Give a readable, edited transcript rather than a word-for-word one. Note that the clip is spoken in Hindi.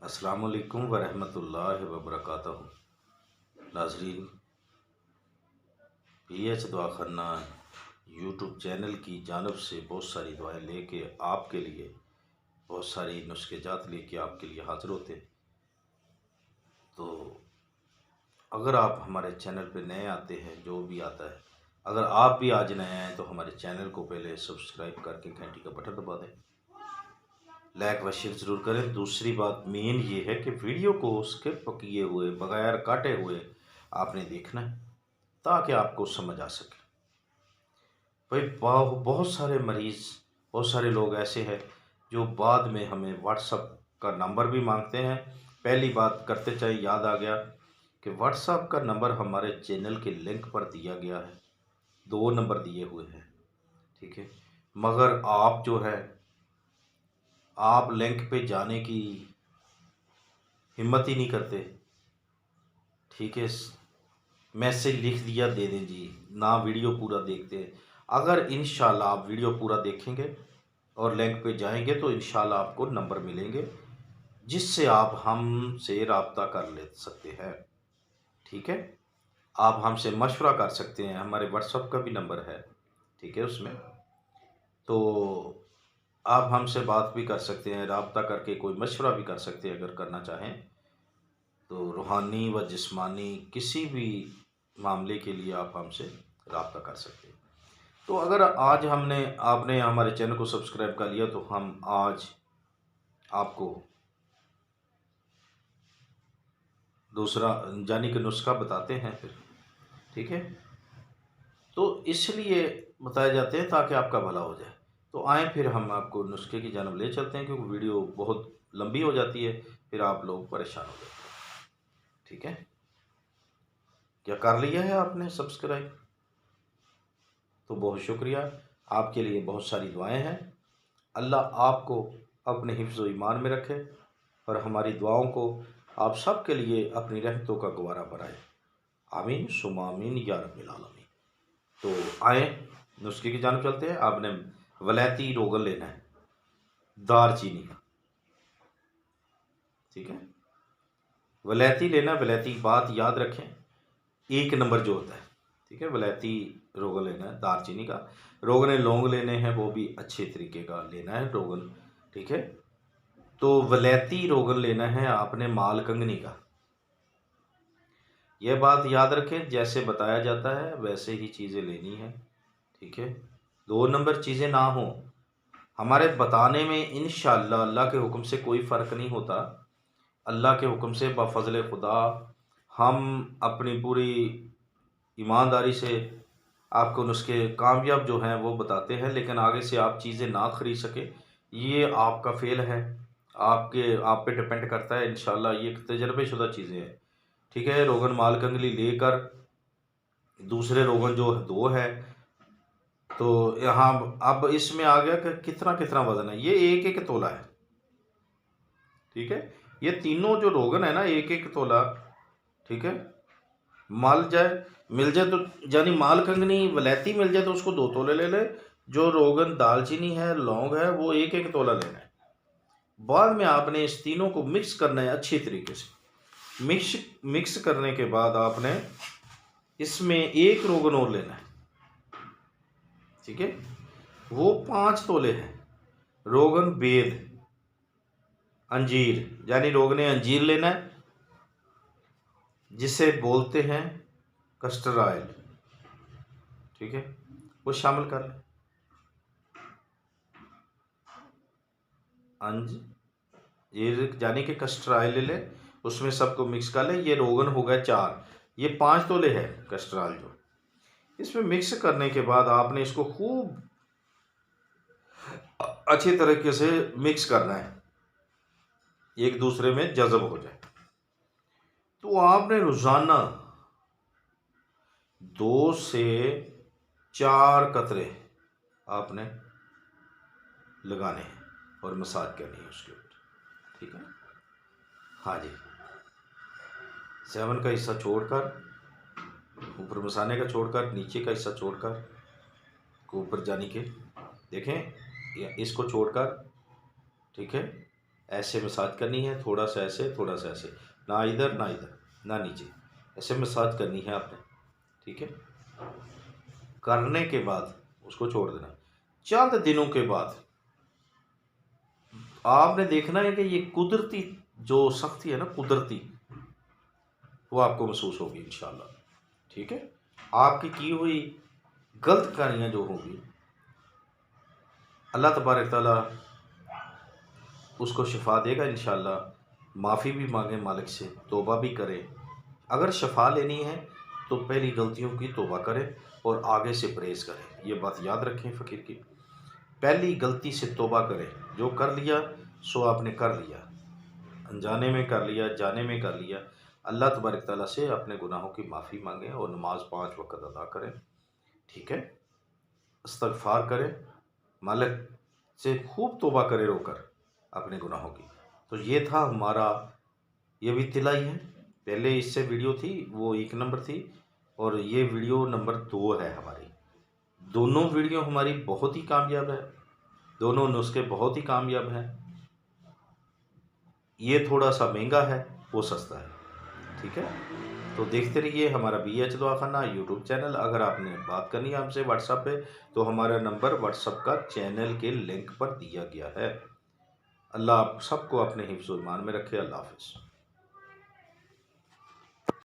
अस्सलाम वालेकुम वरहमतुल्लाहि वबरकातुहू। नाज़रीन, PH दवाखाना यूट्यूब चैनल की जानब से बहुत सारी दुआएं लेके आपके लिए, बहुत सारी नुस्खे जात लेके आपके लिए हाज़िर होते हैं। तो अगर आप हमारे चैनल पे नए आते हैं, जो भी आता है, अगर आप भी आज नए आए तो हमारे चैनल को पहले सब्सक्राइब करके घंटी का बटन दबा दें, लाइक व शेयर ज़रूर करें। दूसरी बात मेन ये है कि वीडियो को स्किप किए हुए, बगैर काटे हुए आपने देखना है ताकि आपको समझ आ सके। भाई बहुत सारे मरीज़, बहुत सारे लोग ऐसे हैं जो बाद में हमें व्हाट्सअप का नंबर भी मांगते हैं। पहली बात करते चाहिए याद आ गया कि व्हाट्सअप का नंबर हमारे चैनल के लिंक पर दिया गया है, 2 नंबर दिए हुए हैं, ठीक है। मगर आप जो है, आप लिंक पे जाने की हिम्मत ही नहीं करते, ठीक है। मैसेज लिख दिया दे दें जी, ना वीडियो पूरा देखते हैं। अगर इंशाल्लाह आप वीडियो पूरा देखेंगे और लिंक पे जाएंगे तो इंशाल्लाह आपको नंबर मिलेंगे जिससे आप हमसे रब्ता कर ले सकते हैं, ठीक है। आप हमसे मशवरा कर सकते हैं, हमारे व्हाट्सएप का भी नंबर है, ठीक है। उसमें तो आप हमसे बात भी कर सकते हैं, रब्ता करके कोई मशवरा भी कर सकते हैं अगर करना चाहें तो। रूहानी व जिस्मानी किसी भी मामले के लिए आप हमसे रब्ता कर सकते हैं। तो अगर आज आपने हमारे चैनल को सब्सक्राइब कर लिया तो हम आज आपको दूसरा जानी कि नुस्खा बताते हैं फिर, ठीक है। तो इसलिए बताए जाते हैं ताकि आपका भला हो जाए। तो आए फिर हम आपको नुस्खे की जानब ले चलते हैं, क्योंकि वीडियो बहुत लंबी हो जाती है, फिर आप लोग परेशान हो जाते हैं, ठीक है। क्या कर लिया है आपने सब्सक्राइब? तो बहुत शुक्रिया, आपके लिए बहुत सारी दुआएं हैं। अल्लाह आपको अपने हिफ्ज़ व ईमान में रखे और हमारी दुआओं को आप सब के लिए अपनी रहमतों का गवारा बनाए। आमीन सुम्मा आमीन या रब्बिल आलमीन। तो आए नुस्खे की जानब चलते हैं। आपने वलैती रोगन लेना है, दारचीनी का, ठीक है। वलैती लेना, वलैती बात याद रखें, 1 नंबर जो होता है, ठीक है। वलैती रोगन लेना है, दारचीनी का। रोगन लौंग लेने हैं, वो भी अच्छे तरीके का लेना है रोगन, ठीक है। तो वलैती रोगन लेना है आपने मालकंगनी का। यह बात याद रखें, जैसे बताया जाता है वैसे ही चीज़ें लेनी है, ठीक है। 2 नंबर चीज़ें ना हो, हमारे बताने में इंशाअल्लाह अल्लाह के हुक्म से कोई फ़र्क नहीं होता। अल्लाह के हुक्म से बफ़ज़ल खुदा हम अपनी पूरी ईमानदारी से आपको नुस्खे कामयाब जो हैं वो बताते हैं, लेकिन आगे से आप चीज़ें ना खरीद सके, ये आपका फ़ेल है। आप पे डिपेंड करता है। इंशाअल्लाह ये तजर्बेशुदा चीज़ें हैं, ठीक है। रोगन मालकंगली लेकर दूसरे रोगन जो 2 है, तो यहाँ अब इसमें आ गया कि कितना कितना वज़न है। ये 1-1 तोला है, ठीक है। ये तीनों जो रोगन है ना, 1-1 तोला, ठीक है। मिल जाए तो यानी मालकंगनी वलैती मिल जाए तो उसको 2 तोले ले ले। जो रोगन दालचीनी है, लौंग है, वो 1-1 तोला लेना है। बाद में आपने इस तीनों को मिक्स करना है अच्छी तरीके से। मिक्स करने के बाद आपने इसमें 1 रोगन और लेना है, ठीक है। वो 5 तोले हैं। रोगन बेद अंजीर, यानी रोगन अंजीर लेना है, जिसे बोलते हैं कस्टर ऑयल, ठीक है। वो शामिल कर लें। ये यानी कि कस्टर ऑयल ले लें, उसमें सबको मिक्स कर लें। ये रोगन हो गया 4, ये 5 तोले है कस्टर ऑयल जो। इसमें मिक्स करने के बाद आपने इसको खूब अच्छी तरीके से मिक्स करना है, एक दूसरे में जज़ब हो जाए। तो आपने रोज़ाना 2 से 4 कतरे आपने लगाने हैं और मसाज करनी है उसके ऊपर, ठीक है। हाँ जी, 7 का हिस्सा छोड़कर, ऊपर मसाने का छोड़कर, नीचे का हिस्सा छोड़कर, ऊपर जाने के देखें, इसको छोड़कर, ठीक है, ऐसे मसाज करनी है, थोड़ा सा ऐसे, थोड़ा सा ऐसे, ना इधर ना इधर ना नीचे, ऐसे मसाज करनी है आपने। ठीक है, करने के बाद उसको छोड़ देना। चंद दिनों के बाद आपने देखना है कि ये कुदरती जो सख्ती है ना, कुदरती, वो आपको महसूस होगी इंशाल्लाह। ठीक है, आपकी की हुई गलत कार्यां जो होंगी, अल्लाह तबारक ताला उसको शिफा देगा इंशाल्लाह। माफ़ी भी मांगे मालिक से, तौबा भी करे। अगर शिफा लेनी है तो पहली गलतियों की तौबा करें और आगे से परहेज़ करें। ये बात याद रखें फ़कीर की, पहली गलती से तौबा करें। जो कर लिया सो आपने कर लिया, अनजाने में कर लिया, जाने में कर लिया। अल्लाह तबारक ताला से अपने गुनाहों की माफ़ी मांगें और नमाज 5 वक़्त अदा करें। ठीक है, इस्तग़फ़ार करें, मालिक से खूब तौबा करें रोकर अपने गुनाहों की। तो ये था हमारा, ये भी तिलाई है। पहले इससे वीडियो थी वो 1 नंबर थी, और ये वीडियो नंबर 2 है हमारी। दोनों वीडियो हमारी बहुत ही कामयाब है, दोनों नुस्खे बहुत ही कामयाब हैं। ये थोड़ा सा महंगा है, वो सस्ता है। ठीक है, तो देखते रहिए हमारा BH दवाखाना यूट्यूब चैनल। अगर आपने बात करनी है हमसे व्हाट्सएप पे, तो हमारा नंबर व्हाट्सएप का चैनल के लिंक पर दिया गया है। अल्लाह आप सबको अपने हिफ्ज़-ओ-ईमान में रखे। अल्लाह हाफ़िज़।